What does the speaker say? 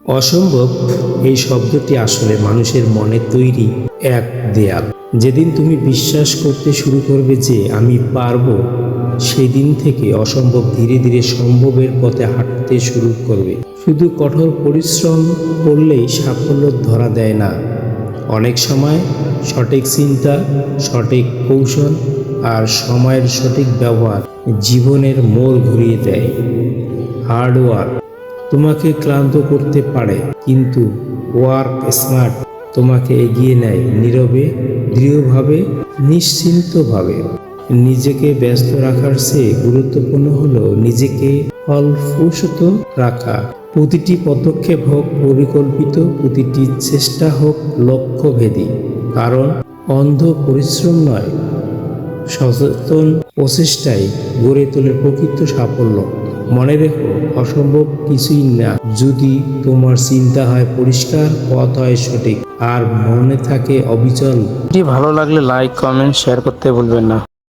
অসম্ভব এই শব্দটি আসলে মানুষের মনে তৈরি এক দেয়াল। যেদিন তুমি বিশ্বাস করতে শুরু করবে যে আমি পারবো, সেই দিন থেকে অসম্ভব ধীরে ধীরে সম্ভবের পথে হাঁটতে শুরু করবে। শুধু কঠোর পরিশ্রম করলেই সাফল্য ধরা দেয় না, অনেক সময় সঠিক চিন্তা, সঠিক কৌশল আর সময়ের সঠিক ব্যবহার জীবনের মোড় ঘুরিয়ে দেয়। হার্ড ওয়ার্ক তোমাকে ক্লান্ত করতে পারে, কিন্তু ওয়ার্ক স্মার্ট তোমাকে এগিয়ে নেয় নীরবে, দৃঢ়ভাবে, নিশ্চিন্তভাবে। নিজেকে ব্যস্ত রাখার চেয়ে গুরুত্বপূর্ণ হলো নিজেকে ফলপ্রসূ রাখা। প্রতিটি পদক্ষেপ হোক পরিকল্পিত, প্রতিটি চেষ্টা হোক লক্ষ্যভেদী। কারণ অন্ধ পরিশ্রম নয়, সচেতন প্রচেষ্টাই গড়ে তোলে প্রকৃত সাফল্য। মনে রেখো, অসম্ভব কিছুই না যদি তোমার চিন্তা হয় পরিষ্কার, পথ হয় সঠিক আর মনে থাকে অবিচল। ভিডিওটি ভালো লাগলে লাইক, কমেন্ট, শেয়ার করতে ভুলবেন না।